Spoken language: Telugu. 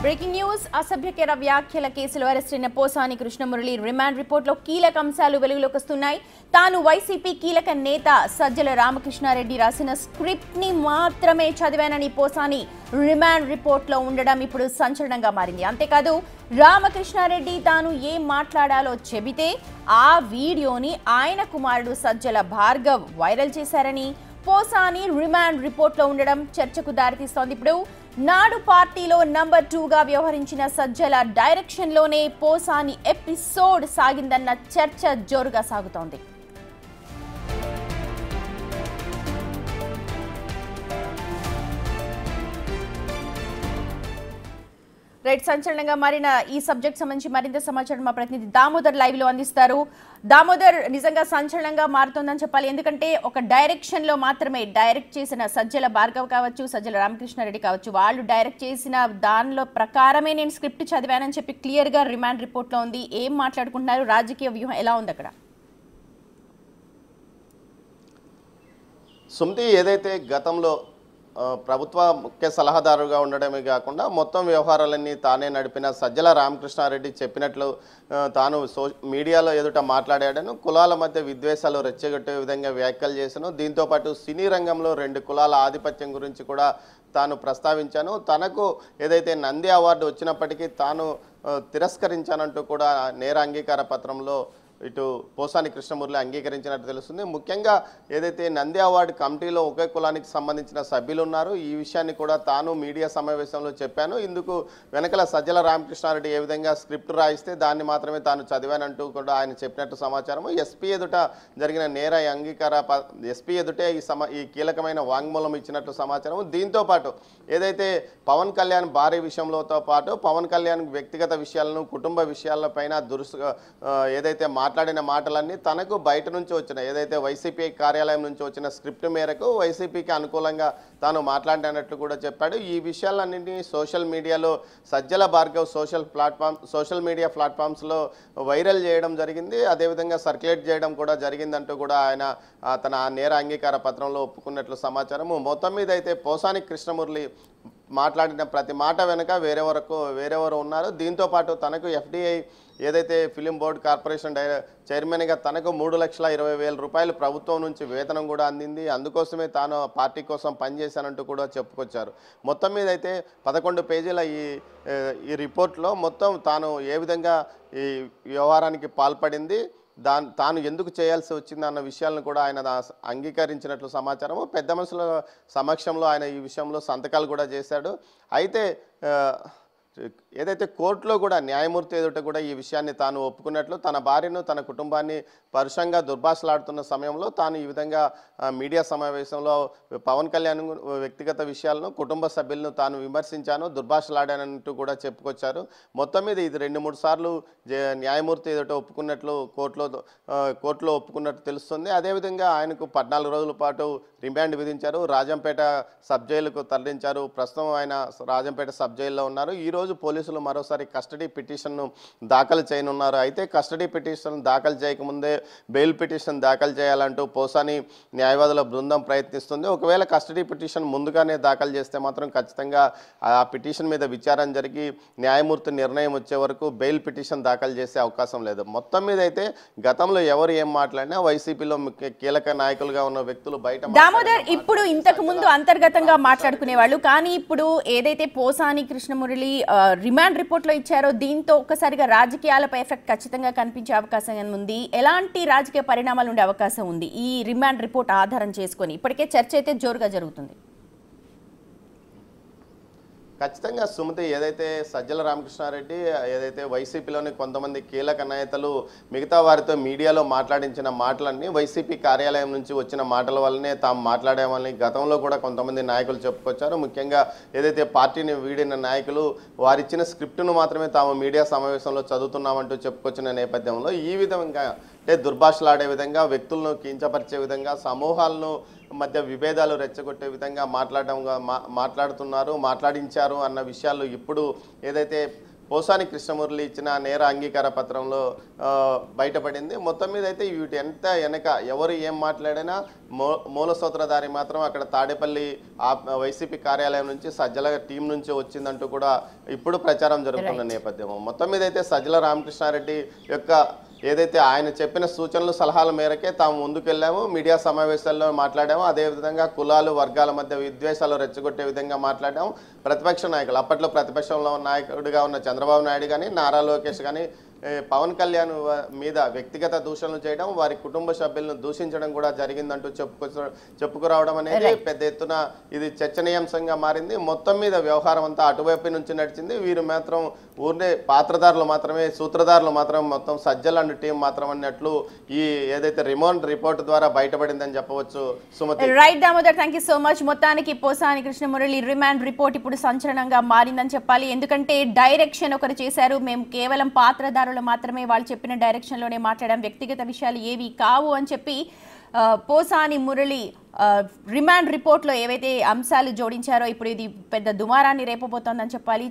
బ్రేకింగ్ న్యూస్ అసభ్యకర వ్యాఖ్యల కేసులో అరెస్ట్ అయిన పోసాని కృష్ణమురళి రిమాండ్ రిపోర్ట్లో కీలక అంశాలు వెలుగులోకి వస్తున్నాయి. తాను వైసీపీ కీలక నేత సజ్జల రామకృష్ణారెడ్డి రాసిన స్క్రిప్ట్ ని మాత్రమే చదివానని పోసాని రిమాండ్ రిపోర్ట్లో ఉండడం ఇప్పుడు సంచలనంగా మారింది. అంతేకాదు రామకృష్ణారెడ్డి తాను ఏం మాట్లాడాలో చెబితే ఆ వీడియోని ఆయన కుమారుడు సజ్జల భార్గవ్ వైరల్ చేశారని పోసాని రిమాండ్ రిపోర్ట్లో ఉండడం చర్చకు దారితీస్తోంది. ఇప్పుడు నాడు పార్టీలో నంబర్ 2గా వ్యవహరించిన సజ్జల డైరెక్షన్లోనే పోసాని ఎపిసోడ్ సాగిందన్న చర్చ జోరుగా సాగుతోంది. రైట్, సంచలనంగా మారిన ఈ సబ్జెక్ట్ సంబంధించి మరింత సమాచారం మా ప్రతినిధి దామోదర్ లైవ్ లో అందిస్తారు. దామోదర్, నిజంగా సంచలనంగా మారుతోందని చెప్పాలి. ఎందుకంటే ఒక డైరెక్షన్ లో మాత్రమే డైరెక్ట్ చేసిన సజ్జల భార్గవ్ కావచ్చు, సజ్జల రామకృష్ణారెడ్డి కావచ్చు, వాళ్ళు డైరెక్ట్ చేసిన దానిలో ప్రకారమే నేను స్క్రిప్ట్ చదివానని చెప్పి క్లియర్ గా రిమాండ్ రిపోర్ట్ లో ఉంది. ఏం మాట్లాడుకుంటున్నారు? రాజకీయ వ్యూహం ఎలా ఉంది అక్కడ? సుమతి, ఏదైతే గతంలో ప్రభుత్వ ముఖ్య సలహాదారుగా ఉండడమే కాకుండా మొత్తం వ్యవహారాలన్నీ తానే నడిపిన సజ్జల రామకృష్ణారెడ్డి చెప్పినట్లు తాను మీడియాలో ఎదుట మాట్లాడాడను, కులాల మధ్య విద్వేషాలు రెచ్చగొట్టే విధంగా వ్యాఖ్యలు చేశాను. దీంతోపాటు సినీ రంగంలో 2 కులాల ఆధిపత్యం గురించి కూడా తాను ప్రస్తావించాను. తనకు ఏదైతే నంది అవార్డు వచ్చినప్పటికీ తాను తిరస్కరించానంటూ కూడా నేర అంగీకార పత్రంలో ఇటు పోసాని కృష్ణమురళి అంగీకరించినట్టు తెలుస్తుంది. ముఖ్యంగా ఏదైతే నంది అవార్డు కమిటీలో ఒకే కులానికి సంబంధించిన సభ్యులు ఉన్నారు, ఈ విషయాన్ని కూడా తాను మీడియా సమావేశంలో చెప్పాను. ఇందుకు వెనకల సజ్జల రామకృష్ణారెడ్డి ఏ విధంగా స్క్రిప్ట్ రాయిస్తే దాన్ని మాత్రమే తాను చదివానంటూ కూడా ఆయన చెప్పినట్టు సమాచారం. ఎస్పీ ఎదుట జరిగిన నేర అంగీకార ఎస్పీ ఎదుటే ఈ కీలకమైన వాంగ్మూలం ఇచ్చినట్టు సమాచారం. దీంతో పాటు ఏదైతే పవన్ కళ్యాణ్ భారీ విషయంలోతో పాటు పవన్ కళ్యాణ్ వ్యక్తిగత విషయాలను, కుటుంబ విషయాలపైన ఏదైతే మాట్లాడిన మాటలన్నీ తనకు బయట నుంచి వచ్చిన ఏదైతే వైసీపీ కార్యాలయం నుంచి వచ్చిన స్క్రిప్ట్ మేరకు వైసీపీకి అనుకూలంగా తాను మాట్లాడినట్లు కూడా చెప్పాడు. ఈ విషయాలన్నింటినీ సోషల్ మీడియాలో సజ్జల భార్గవ్ సోషల్ మీడియా ప్లాట్ఫామ్స్లో వైరల్ చేయడం జరిగింది. అదేవిధంగా సర్క్యులేట్ చేయడం కూడా జరిగిందంటూ కూడా ఆయన తన నేర అంగీకార పత్రంలో ఒప్పుకున్నట్లు సమాచారము. మొత్తం మీద అయితే పోసాని కృష్ణమురళి మాట్లాడిన ప్రతి మాట వెనుక వేరెవరు ఉన్నారు. దీంతోపాటు తనకు ఎఫ్డిఐ ఏదైతే ఫిలిం బోర్డు కార్పొరేషన్ చైర్మన్గా తనకు 3,20,000 రూపాయలు ప్రభుత్వం నుంచి వేతనం కూడా అందింది. అందుకోసమే తాను పార్టీ కోసం పనిచేశానంటూ కూడా చెప్పుకొచ్చారు. మొత్తం మీద అయితే 11 పేజీల ఈ రిపోర్ట్లో మొత్తం తాను ఏ విధంగా ఈ వ్యవహారానికి పాల్పడింది, తాను ఎందుకు చేయాల్సి వచ్చింది అన్న విషయాలను కూడా ఆయన అంగీకరించినట్లు సమాచారము. పెద్ద మనుషుల సమక్షంలో ఆయన ఈ విషయంలో సంతకాలు కూడా చేశాడు. అయితే ఏదైతే కోర్టులో కూడా న్యాయమూర్తి ఎదుట కూడా ఈ విషయాన్ని తాను ఒప్పుకున్నట్లు, తన భార్యను తన కుటుంబాన్ని పరుషంగా దుర్భాషలాడుతున్న సమయంలో తాను ఈ విధంగా మీడియా సమావేశంలో పవన్ కళ్యాణ్ వ్యక్తిగత విషయాలను, కుటుంబ సభ్యులను తాను విమర్శించాను, దుర్భాషలాడానంటూ కూడా చెప్పుకొచ్చారు. మొత్తం మీద ఇది 2-3 సార్లు న్యాయమూర్తి ఎదుట ఒప్పుకున్నట్లు కోర్టులో ఒప్పుకున్నట్టు తెలుస్తుంది. అదేవిధంగా ఆయనకు 14 రోజుల పాటు రిమాండ్ విధించారు. రాజంపేట సబ్ జైలుకు తరలించారు. ప్రస్తుతం ఆయన రాజంపేట సబ్ జైల్లో ఉన్నారు. ఈరోజు పోలీసులు మరోసారి కస్టడీ పిటిషన్ను దాఖలు చేయనున్నారు. అయితే కస్టడీ పిటిషన్ దాఖలు చేయకముందే బెయిల్ పిటిషన్ దాఖలు చేయాలంటూ పోసాని న్యాయవాదుల బృందం ప్రయత్నిస్తుంది. ఒకవేళ కస్టడీ పిటిషన్ ముందుగానే దాఖలు చేస్తే మాత్రం ఖచ్చితంగా ఆ పిటిషన్ మీద విచారణ జరిగి న్యాయమూర్తి నిర్ణయం వచ్చే వరకు బెయిల్ పిటిషన్ దాఖలు చేసే అవకాశం లేదు. మొత్తం మీద అయితే గతంలో ఎవరు ఏం మాట్లాడినా వైసీపీలో కీలక నాయకులుగా ఉన్న వ్యక్తులు బయట దామోదర్ ఇప్పుడు ఇంతకు ముందు అంతర్గతంగా మాట్లాడుకునే వాళ్ళు, కానీ ఇప్పుడు ఏదైతే పోసాని కృష్ణమురళి రిమాండ్ రిపోర్ట్ లో ఇచ్చారో దీంతో ఒక్కసారిగా రాజకీయాలపై ఎఫెక్ట్ ఖచ్చితంగా కనిపించే అవకాశం ఉంది. ఎలాంటి రాజకీయ పరిణామాలు ఉండే అవకాశం ఉంది ఈ రిమాండ్ రిపోర్ట్ ఆధారం చేసుకొని? ఇప్పటికే చర్చ అయితే జోరుగా జరుగుతుంది. ఖచ్చితంగా సుమతి, ఏదైతే సజ్జల రామకృష్ణారెడ్డి ఏదైతే వైసీపీలోని కొంతమంది కీలక నేతలు మిగతా వారితో మీడియాలో మాట్లాడించిన మాటలన్నీ వైసీపీ కార్యాలయం నుంచి వచ్చిన మాటల వల్లనే తాము మాట్లాడేవాళ్ళని గతంలో కూడా కొంతమంది నాయకులు చెప్పుకొచ్చారు. ముఖ్యంగా ఏదైతే పార్టీని వీడిన నాయకులు వారిచ్చిన స్క్రిప్టును మాత్రమే తాము మీడియా సమావేశంలో చదువుతున్నామంటూ చెప్పుకొచ్చిన నేపథ్యంలో ఈ విధంగా దుర్భాషలాడే విధంగా, వ్యక్తులను కించపరిచే విధంగా, సమూహాలను మధ్య విభేదాలు రెచ్చగొట్టే విధంగా మాట్లాడించారు అన్న విషయాలు ఇప్పుడు ఏదైతే పోసాని కృష్ణమురళి ఇచ్చిన నేర అంగీకార పత్రంలో బయటపడింది. మొత్తం మీద అయితే వీటి ఎంత వెనక ఎవరు ఏం మాట్లాడినా మూల సూత్రధారి మాత్రం అక్కడ తాడేపల్లి వైసీపీ కార్యాలయం నుంచి సజ్జల టీం నుంచి వచ్చిందంటూ కూడా ఇప్పుడు ప్రచారం జరుగుతున్న నేపథ్యం. మొత్తం మీద అయితే సజ్జల రామకృష్ణారెడ్డి యొక్క ఏదైతే ఆయన చెప్పిన సూచనలు సలహాల మేరకే తాము ముందుకెళ్ళాము, మీడియా సమావేశాల్లో మాట్లాడాము, అదేవిధంగా కులాలు వర్గాల మధ్య విద్వేషాలు రెచ్చగొట్టే విధంగా మాట్లాడాము. ప్రతిపక్ష నాయకులు అప్పట్లో ప్రతిపక్షంలో నాయకుడిగా ఉన్న చంద్రబాబు నాయుడు కానీ నారా లోకేష్ కానీ పవన్ కళ్యాణ్ మీద వ్యక్తిగత దూషణలు చేయడం, వారి కుటుంబ సభ్యులను దూషించడం కూడా జరిగిందంటూ చెప్పుకురావడం అనేది పెద్ద ఎత్తున ఇది చర్చనీయాంశంగా మారింది. మొత్తం మీద వ్యవహారం అంతా అటువైపు నుంచి నడిచింది. వీరు మాత్రం ఊరినే పాత్రధారులు మాత్రమే, సూత్రధారులు మాత్రం మొత్తం సజ్జల అండ్ టీం మాత్రం అన్నట్లు ఈ ఏదైతే రిపోర్ట్ ద్వారా బయటపడిందని చెప్పవచ్చు. Sumathi. Right Damodar, thank you so much. మొత్తానికి పోసాని కృష్ణమురళి రిమాండ్ రిపోర్ట్ ఇప్పుడు సంచలనంగా మారిందని చెప్పాలి. ఎందుకంటే డైరెక్షన్ ఒకరు చేశారు, మేము కేవలం పాత్రధారులు మాత్రమే, వాళ్ళు చెప్పిన డైరెక్షన్ లోనే మాట్లాడాం, వ్యక్తిగత విషయాలు ఏవి కావు అని చెప్పి పోసాని మురళి రిమాండ్ రిపోర్ట్ లో ఏవైతే అంశాలు జోడించారో ఇప్పుడు ఇది పెద్ద దుమారాన్ని రేపబోతోందని చెప్పాలి.